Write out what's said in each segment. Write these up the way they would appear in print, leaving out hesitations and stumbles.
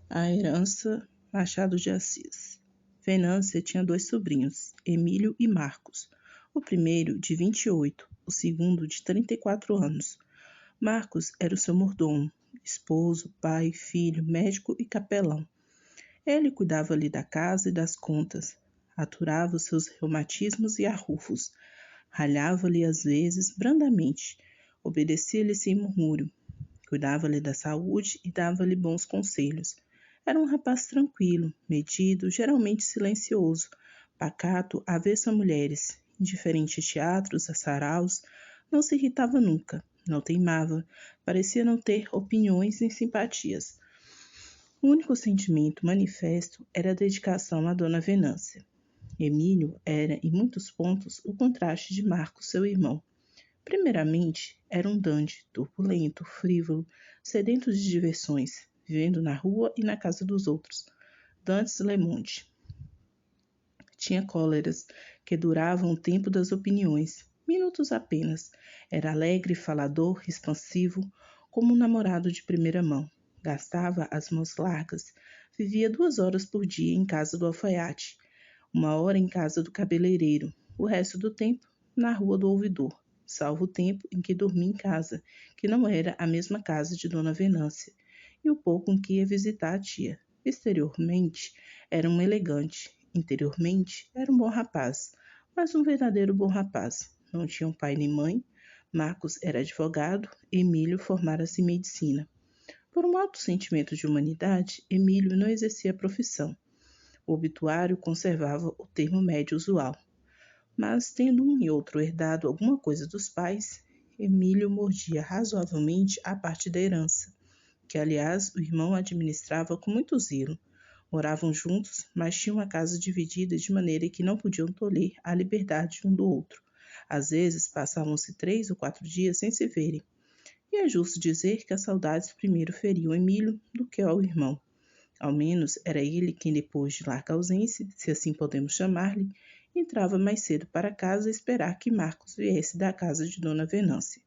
A herança, Machado de Assis. Venância tinha 2 sobrinhos, Emílio e Marcos. O primeiro de 28, o segundo de 34 anos. Marcos era o seu mordomo, esposo, pai, filho, médico e capelão. Ele cuidava-lhe da casa e das contas, aturava os seus reumatismos e arrufos, ralhava-lhe às vezes brandamente, obedecia-lhe sem murmúrio, cuidava-lhe da saúde e dava-lhe bons conselhos. Era um rapaz tranquilo, medido, geralmente silencioso, pacato, avesso a mulheres, indiferente a teatros, a saraus, não se irritava nunca, não teimava, parecia não ter opiniões nem simpatias. O único sentimento manifesto era a dedicação à dona Venância. Emílio era, em muitos pontos, o contraste de Marcos, seu irmão. Primeiramente, era um dandy, turbulento, frívolo, sedento de diversões, vivendo na rua e na casa dos outros. Dantes Lemonte. Tinha cóleras que duravam o tempo das opiniões, minutos apenas. Era alegre, falador, expansivo, como um namorado de primeira mão. Gastava as mãos largas, vivia 2 horas por dia em casa do alfaiate, 1 hora em casa do cabeleireiro, o resto do tempo na rua do ouvidor, salvo o tempo em que dormia em casa, que não era a mesma casa de Dona Venância, e o pouco em que ia visitar a tia. Exteriormente, era um elegante, interiormente, era um bom rapaz, mas um verdadeiro bom rapaz. Não tinha um pai nem mãe. Marcos era advogado, Emílio formara-se em medicina. Por um alto sentimento de humanidade, Emílio não exercia a profissão. O obituário conservava o termo médio usual. Mas, tendo um e outro herdado alguma coisa dos pais, Emílio mordia razoavelmente a parte da herança, que, aliás, o irmão administrava com muito zelo. Moravam juntos, mas tinham a casa dividida de maneira que não podiam tolher a liberdade um do outro. Às vezes, passavam-se 3 ou 4 dias sem se verem. E é justo dizer que as saudades primeiro feriam Emílio do que ao irmão. Ao menos era ele quem, depois de larga ausência, se assim podemos chamar-lhe, entrava mais cedo para casa a esperar que Marcos viesse da casa de Dona Venância.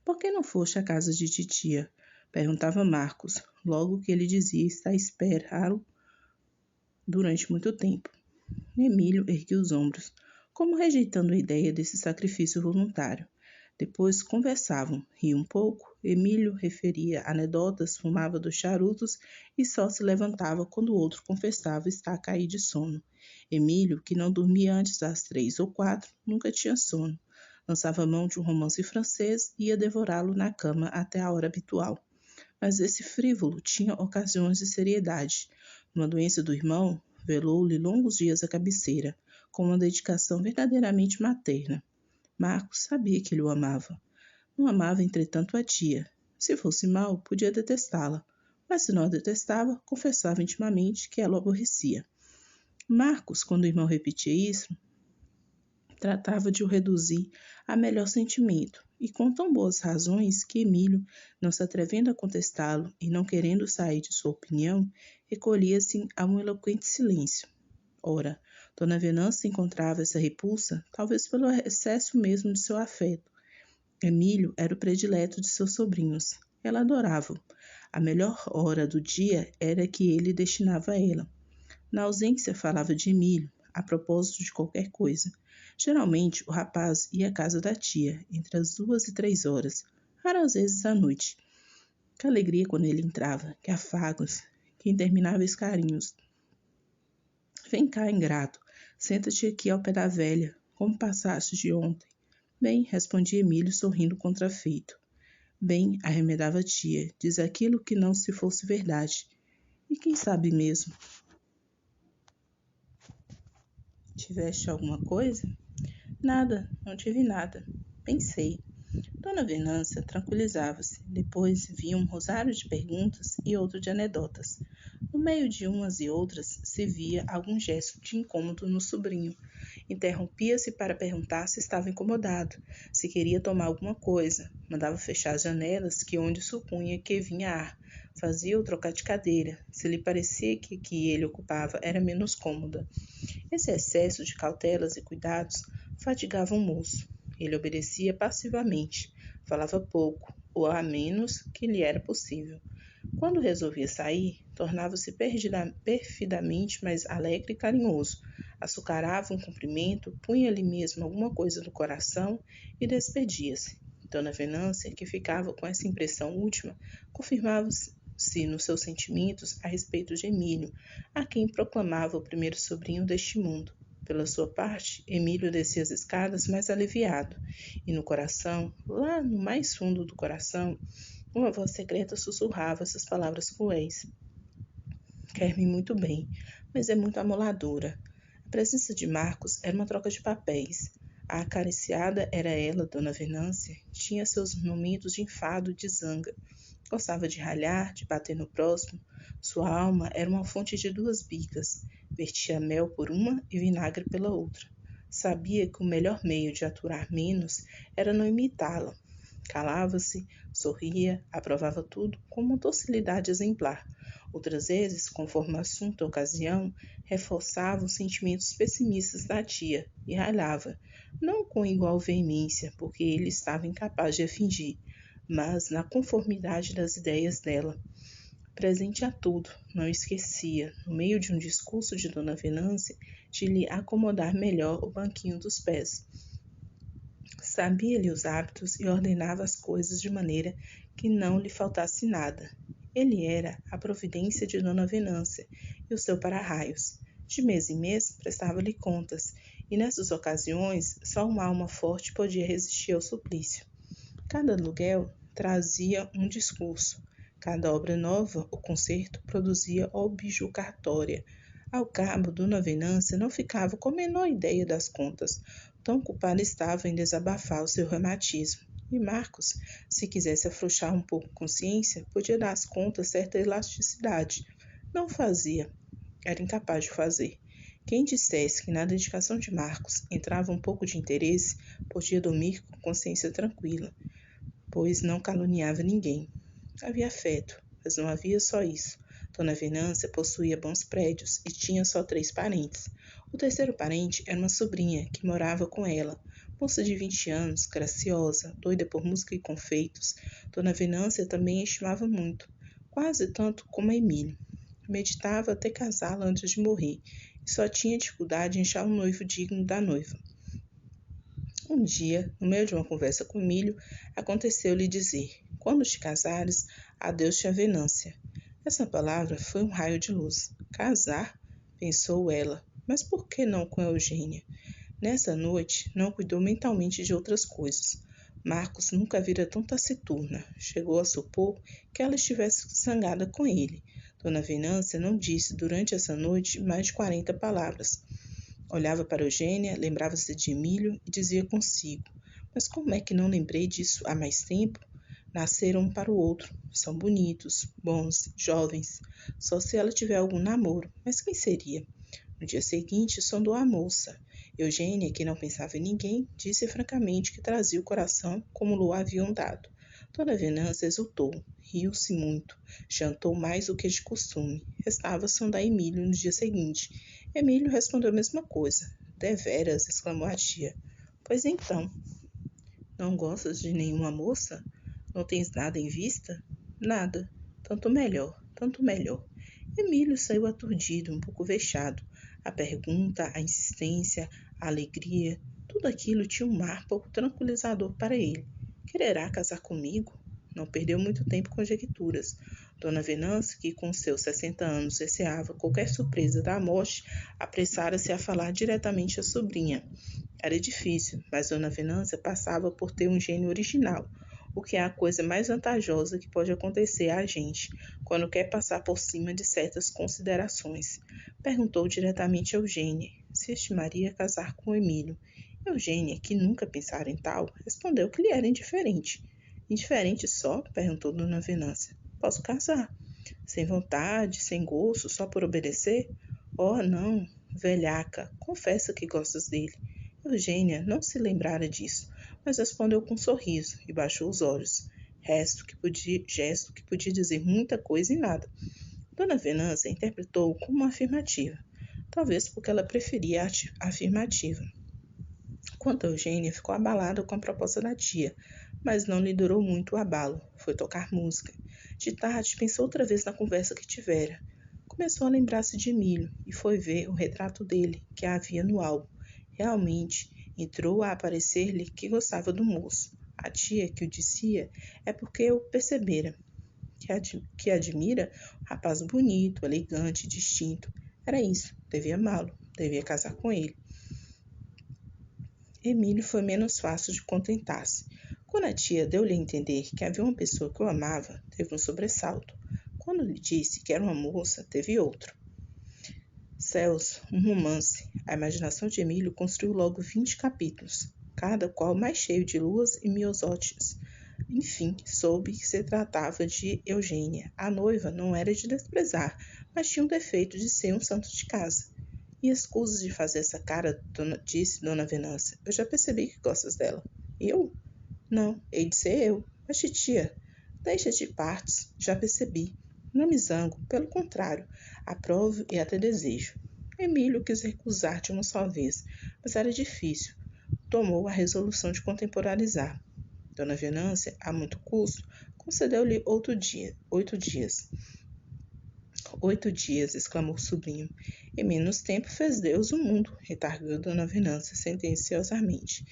Por que não foste à casa de titia? Perguntava Marcos, logo que ele dizia estar a esperá-lo durante muito tempo. Emílio ergueu os ombros, como rejeitando a ideia desse sacrifício voluntário. Depois conversavam, riam um pouco. Emílio referia anedotas, fumava 2 charutos e só se levantava quando o outro confessava estar a cair de sono. Emílio, que não dormia antes das 3 ou 4, nunca tinha sono. Lançava mão de um romance francês e ia devorá-lo na cama até a hora habitual. Mas esse frívolo tinha ocasiões de seriedade. Numa doença do irmão, velou-lhe longos dias à cabeceira, com uma dedicação verdadeiramente materna. Marcos sabia que ele o amava. Não amava, entretanto, a tia. Se fosse mal, podia detestá-la, mas se não a detestava, confessava intimamente que ela o aborrecia. Marcos, quando o irmão repetia isso, tratava de o reduzir a melhor sentimento, e com tão boas razões que Emílio, não se atrevendo a contestá-lo e não querendo sair de sua opinião, recolhia-se a um eloquente silêncio. Ora, Dona Venância encontrava essa repulsa, talvez pelo excesso mesmo de seu afeto. Emílio era o predileto de seus sobrinhos. Ela adorava-o. A melhor hora do dia era que ele destinava a ela. Na ausência, falava de Emílio, a propósito de qualquer coisa. Geralmente, o rapaz ia à casa da tia, entre as 2 e 3 horas, raras vezes à noite. Que alegria quando ele entrava, que afagos, que intermináveis carinhos. Vem cá, ingrato, senta-te aqui ao pé da velha, como passaste de ontem? Bem, respondia Emílio, sorrindo contrafeito. Bem, arremedava a tia, diz aquilo que não se fosse verdade. E quem sabe mesmo? Tiveste alguma coisa? Nada, não tive nada. Pensei. Dona Venância tranquilizava-se. Depois vinha um rosário de perguntas e outro de anedotas. No meio de umas e outras se via algum gesto de incômodo no sobrinho. Interrompia-se para perguntar se estava incomodado, se queria tomar alguma coisa. Mandava fechar as janelas, que onde supunha que vinha ar. Fazia-o trocar de cadeira, se lhe parecia que ele ocupava era menos cômoda. Esse excesso de cautelas e cuidados fatigava o moço. Ele obedecia passivamente, falava pouco, ou a menos que lhe era possível. Quando resolvia sair, tornava-se perfidamente mais alegre e carinhoso, açucarava um cumprimento, punha ali mesmo alguma coisa no coração e despedia-se. Dona Venância, que ficava com essa impressão última, confirmava-se nos seus sentimentos a respeito de Emílio, a quem proclamava o primeiro sobrinho deste mundo. Pela sua parte, Emílio descia as escadas mais aliviado, e no coração, lá no mais fundo do coração, uma voz secreta sussurrava essas palavras cruéis. Quer-me muito bem, mas é muito amoladora. A presença de Marcos era uma troca de papéis. A acariciada era ela, Dona Venância, tinha seus momentos de enfado e de zanga. Gostava de ralhar, de bater no próximo. Sua alma era uma fonte de duas bicas. Vertia mel por uma e vinagre pela outra. Sabia que o melhor meio de aturar menos era não imitá-la. Calava-se, sorria, aprovava tudo com uma docilidade exemplar. Outras vezes, conforme o assunto ou ocasião, reforçava os sentimentos pessimistas da tia e ralhava, não com igual veemência, porque ele estava incapaz de a fingir, mas na conformidade das ideias dela. Presente a tudo, não esquecia, no meio de um discurso de Dona Venância, de lhe acomodar melhor o banquinho dos pés. Sabia-lhe os hábitos e ordenava as coisas de maneira que não lhe faltasse nada. Ele era a providência de Dona Venância e o seu para-raios. De mês em mês prestava-lhe contas, e nessas ocasiões só uma alma forte podia resistir ao suplício. Cada aluguel trazia um discurso, cada obra nova ou concerto produzia objugatória. Ao cabo, Dona Venância não ficava com a menor ideia das contas, tão ocupada estava em desabafar o seu reumatismo. E Marcos, se quisesse afrouxar um pouco a consciência, podia dar às contas certa elasticidade. Não fazia, era incapaz de fazer. Quem dissesse que na dedicação de Marcos entrava um pouco de interesse, podia dormir com consciência tranquila, pois não caluniava ninguém. Havia afeto, mas não havia só isso. Dona Venância possuía bons prédios e tinha só 3 parentes. O terceiro parente era uma sobrinha que morava com ela, moça de 20 anos, graciosa, doida por música e confeitos. Dona Venância também a estimava muito, quase tanto como a Emílio. Meditava até casá-la antes de morrer e só tinha dificuldade em achar um noivo digno da noiva. Um dia, no meio de uma conversa com Emílio, aconteceu-lhe dizer: "Quando te casares, adeus-te a Venância." Essa palavra foi um raio de luz. Casar? Pensou ela. Mas por que não com Eugênia? Nessa noite, não cuidou mentalmente de outras coisas. Marcos nunca a vira tão taciturna. Chegou a supor que ela estivesse zangada com ele. Dona Venância não disse durante essa noite mais de 40 palavras. Olhava para Eugênia, lembrava-se de Emílio e dizia consigo: "Mas como é que não lembrei disso há mais tempo? Nasceram um para o outro. São bonitos, bons, jovens. Só se ela tiver algum namoro. Mas quem seria?" No dia seguinte, sondou a moça. Eugênia, que não pensava em ninguém, disse francamente que trazia o coração como lhe haviam dado. Dona Venância exultou, riu-se muito, jantou mais do que de costume. Restava sondar Emílio no dia seguinte. Emílio respondeu a mesma coisa. "Deveras", exclamou a tia. "Pois então, não gostas de nenhuma moça? Não tens nada em vista?" "Nada. Tanto melhor, tanto melhor." Emílio saiu aturdido, um pouco vexado. A pergunta, a insistência, a alegria, tudo aquilo tinha um ar pouco tranquilizador para ele. "Quererá casar comigo?" Não perdeu muito tempo em conjecturas. Dona Venância, que com seus 60 anos receava qualquer surpresa da morte, apressara-se a falar diretamente à sobrinha. Era difícil, mas Dona Venância passava por ter um gênio original, o que é a coisa mais vantajosa que pode acontecer a gente, quando quer passar por cima de certas considerações. Perguntou diretamente a Eugênia se estimaria casar com Emílio. Eugênia, que nunca pensara em tal, respondeu que lhe era indiferente. "Indiferente só?" perguntou Dona Venância. "Posso casar. Sem vontade, sem gosto, só por obedecer?" "Oh, não, velhaca, confessa que gostas dele." Eugênia não se lembrara disso, mas respondeu com um sorriso e baixou os olhos. Gesto que podia dizer muita coisa e nada. Dona Venância interpretou como uma afirmativa, talvez porque ela preferia a afirmativa. Quanto a Eugênia, ficou abalada com a proposta da tia, Mas não lhe durou muito o abalo. Foi tocar música. De tarde, pensou outra vez na conversa que tivera. Começou a lembrar-se de Emílio e foi ver o retrato dele, que havia no álbum. Realmente, entrou a aparecer-lhe que gostava do moço. A tia que o dizia é porque o percebera, que admira um rapaz bonito, elegante, distinto. Era isso, devia amá-lo, devia casar com ele. Emílio foi menos fácil de contentar-se. Quando a tia deu-lhe a entender que havia uma pessoa que o amava, teve um sobressalto. Quando lhe disse que era uma moça, teve outro. Céus, um romance. A imaginação de Emílio construiu logo 20 capítulos, cada qual mais cheio de luas e miosótis. Enfim, soube que se tratava de Eugênia. A noiva não era de desprezar, mas tinha um defeito de ser um santo de casa. E escusas de fazer essa cara, disse Dona Venância. Eu já percebi que gostas dela. Eu? Não, hei de ser eu. Mas titia, deixa de partes, já percebi. Não me zango, pelo contrário, aprovo e até desejo. Emílio quis recusar de uma só vez, mas era difícil. Tomou a resolução de contemporaneizar. Dona Venância, a muito custo, concedeu-lhe 8 dias. 8 dias, exclamou o sobrinho. Em menos tempo fez Deus o mundo, retargou Dona Venância sentenciosamente.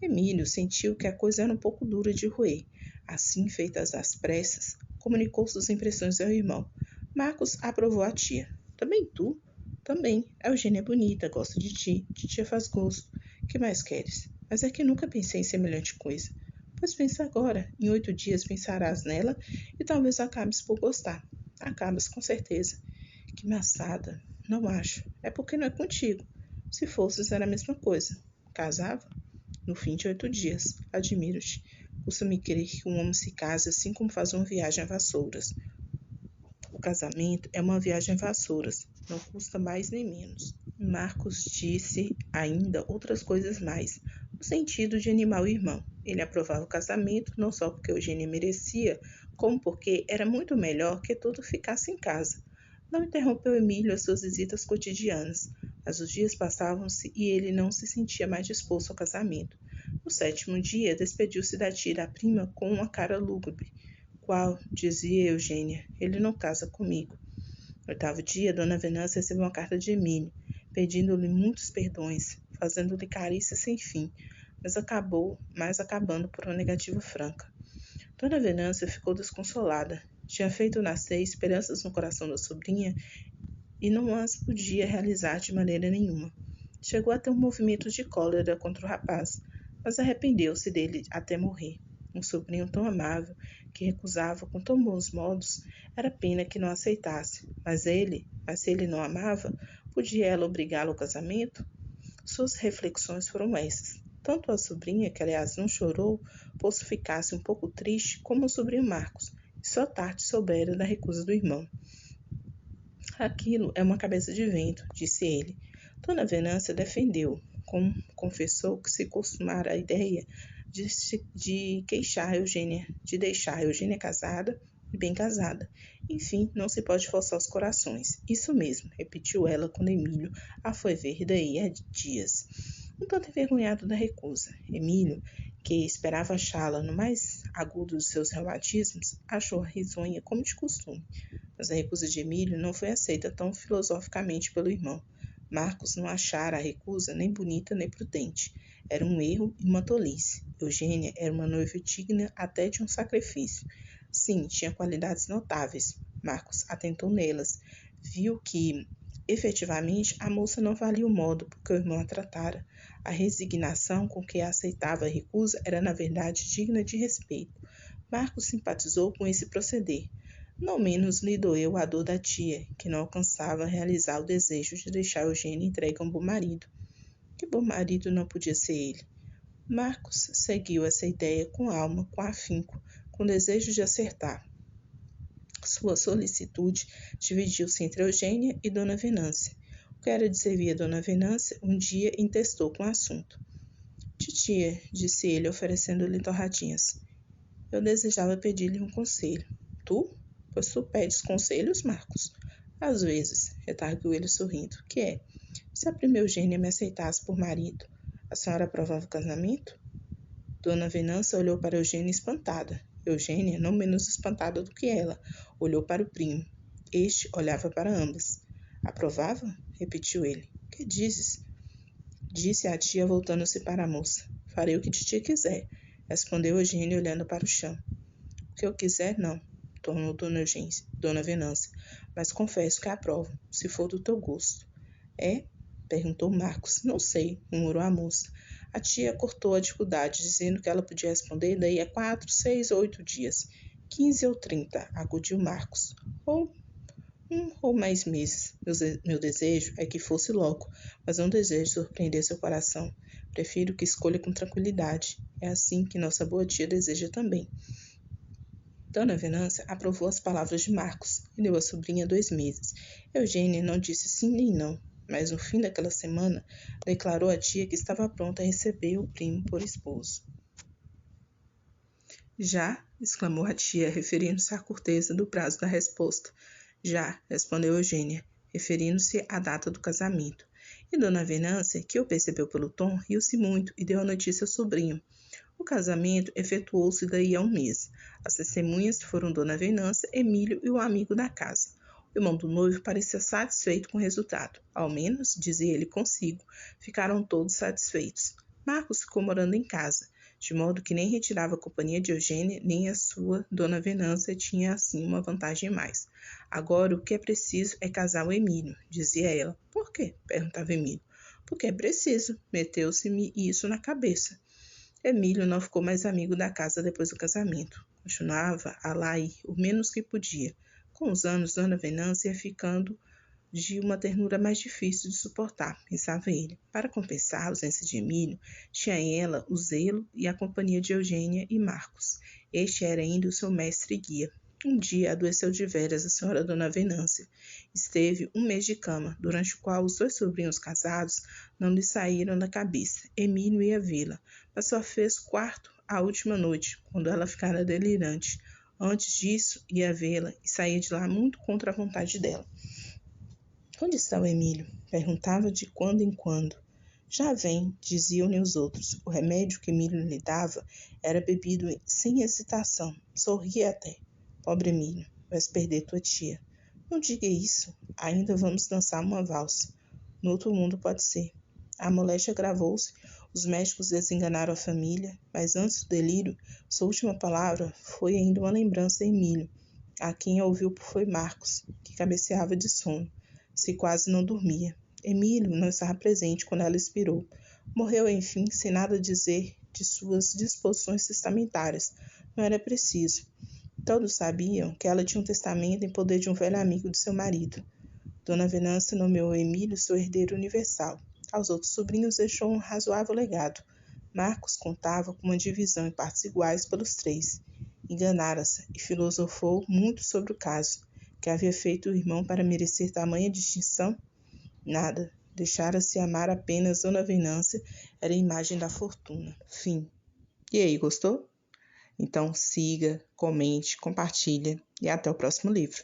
Emílio sentiu que a coisa era um pouco dura de roer. Assim, feitas às pressas, comunicou suas impressões ao irmão. Marcos aprovou a tia. Também tu? Também. A Eugênia é bonita, gosta de ti. Titia faz gosto. Que mais queres? Mas é que nunca pensei em semelhante coisa. Pois pensa agora. Em 8 dias pensarás nela e talvez acabes por gostar. Acabas, com certeza. Que maçada. Não acho. É porque não é contigo. Se fosses, era a mesma coisa. Casava? No fim de 8 dias. Admiro-te. Custa-me crer que um homem se case assim como faz uma viagem a Vassouras. O casamento é uma viagem a Vassouras. Não custa mais nem menos. Marcos disse ainda outras coisas mais, no sentido de animar o irmão. Ele aprovava o casamento, não só porque Eugênia merecia, como porque era muito melhor que tudo ficasse em casa. Não interrompeu Emílio as suas visitas cotidianas, mas os dias passavam-se e ele não se sentia mais disposto ao casamento. No 7º dia, despediu-se da tia e da prima com uma cara lúgubre. Qual, dizia Eugênia, ele não casa comigo. No 8º dia, Dona Venância recebeu uma carta de Emílio, pedindo-lhe muitos perdões, fazendo-lhe carícias sem fim, mas acabando por uma negativa franca. Dona Venância ficou desconsolada. Tinha feito nascer esperanças no coração da sobrinha e não as podia realizar de maneira nenhuma. Chegou a ter um movimento de cólera contra o rapaz, mas arrependeu-se dele até morrer. Um sobrinho tão amável, que recusava com tão bons modos, era pena que não aceitasse. Mas se ele não amava, podia ela obrigá-lo ao casamento? Suas reflexões foram essas. Tanto a sobrinha, que aliás não chorou, posto ficasse um pouco triste, como o sobrinho Marcos, e só tarde soubera da recusa do irmão. Aquilo é uma cabeça de vento, disse ele. Dona Venância defendeu, confessou que se costumara a ideia de deixar a Eugênia casada e bem casada. Enfim, não se pode forçar os corações. Isso mesmo, repetiu ela quando Emílio a foi ver daí a dias. Um tanto envergonhado da recusa. Emílio, que esperava achá-la no mais agudo dos seus reumatismos, achou-a risonha como de costume. Mas a recusa de Emílio não foi aceita tão filosoficamente pelo irmão. Marcos não achara a recusa nem bonita nem prudente. Era um erro e uma tolice. Eugênia era uma noiva digna até de um sacrifício. Sim, tinha qualidades notáveis. Marcos atentou nelas. Viu que, efetivamente, a moça não valia o modo por que o irmão a tratara. A resignação com que aceitava a recusa era, na verdade, digna de respeito. Marcos simpatizou com esse proceder. Não menos lhe doeu a dor da tia, que não alcançava realizar o desejo de deixar Eugênia entregue a um bom marido. Que bom marido não podia ser ele? Marcos seguiu essa ideia com alma, com afinco, com desejo de acertar. Sua solicitude dividiu-se entre Eugênia e Dona Venância. O que era de servir a Dona Venância, um dia intestou com o assunto. Titia, disse ele, oferecendo-lhe torradinhas, eu desejava pedir-lhe um conselho. Tu? Pois tu pedes conselhos, Marcos? Às vezes, retargou ele sorrindo. Que é? Se a prima Eugênia me aceitasse por marido, a senhora aprovava o casamento? Dona Venância olhou para Eugênia espantada. Eugênia, não menos espantada do que ela, olhou para o primo. Este olhava para ambas. Aprovava? Repetiu ele. Que dizes? Disse a tia voltando-se para a moça. Farei o que titia quiser, respondeu Eugênia olhando para o chão. O que eu quiser, não, tornou Dona Venância, mas confesso que aprovo, se for do teu gosto. É? Perguntou Marcos. Não sei, murmurou a moça. A tia cortou a dificuldade, dizendo que ela podia responder daí a 4, 6 ou 8 dias. 15 ou 30, acudiu Marcos. Ou ou mais meses. Meu desejo é que fosse logo, mas não desejo surpreender seu coração. Prefiro que escolha com tranquilidade. É assim que nossa boa tia deseja também. Dona Venância aprovou as palavras de Marcos e deu à sobrinha 2 meses. Eugênia não disse sim nem não, mas no fim daquela semana declarou à tia que estava pronta a receber o primo por esposo. Já, exclamou a tia, referindo-se à curteza do prazo da resposta. Já, respondeu Eugênia, referindo-se à data do casamento. E Dona Venância, que o percebeu pelo tom, riu-se muito e deu a notícia ao sobrinho. O casamento efetuou-se daí a 1 mês. As testemunhas foram Dona Venância, Emílio e o amigo da casa. O irmão do noivo parecia satisfeito com o resultado. Ao menos, dizia ele consigo, ficaram todos satisfeitos. Marcos ficou morando em casa, de modo que nem retirava a companhia de Eugênia, nem a sua Dona Venância tinha assim uma vantagem mais. Agora o que é preciso é casar o Emílio, dizia ela. Por quê? Perguntava Emílio. Porque é preciso, meteu-se-me isso na cabeça. Emílio não ficou mais amigo da casa depois do casamento. Continuava a lá ir o menos que podia. Com os anos, Dona Venância ia ficando de uma ternura mais difícil de suportar, pensava ele. Para compensar a ausência de Emílio, tinha ela o zelo e a companhia de Eugênia e Marcos. Este era ainda o seu mestre e guia. Um dia adoeceu de veras a senhora Dona Venância. Esteve 1 mês de cama, durante o qual os 2 sobrinhos casados não lhe saíram da cabeça. Emílio ia vê-la, mas só fez quarto a última noite, quando ela ficara delirante. Antes disso, ia vê-la e saía de lá muito contra a vontade dela. Onde está o Emílio? Perguntava de quando em quando. Já vem, diziam-lhe os outros. O remédio que Emílio lhe dava era bebido sem hesitação. Sorria até. Pobre Emílio, vais perder tua tia. Não diga isso. Ainda vamos dançar uma valsa. No outro mundo pode ser. A moléstia agravou-se. Os médicos desenganaram a família, mas antes do delírio, sua última palavra foi ainda uma lembrança a Emílio. A quem a ouviu foi Marcos, que cabeceava de sono. Se quase não dormia. Emílio não estava presente quando ela expirou. Morreu, enfim, sem nada dizer de suas disposições testamentárias. Não era preciso. Todos sabiam que ela tinha um testamento em poder de um velho amigo de seu marido. Dona Venância nomeou Emílio seu herdeiro universal. Aos outros sobrinhos deixou um razoável legado. Marcos contava com uma divisão em partes iguais pelos 3. Enganara-se e filosofou muito sobre o caso. Que havia feito o irmão para merecer tamanha distinção? Nada. Deixara-se amar apenas Dona Venância, era a imagem da fortuna. Fim. E aí, gostou? Então siga, comente, compartilha e até o próximo livro.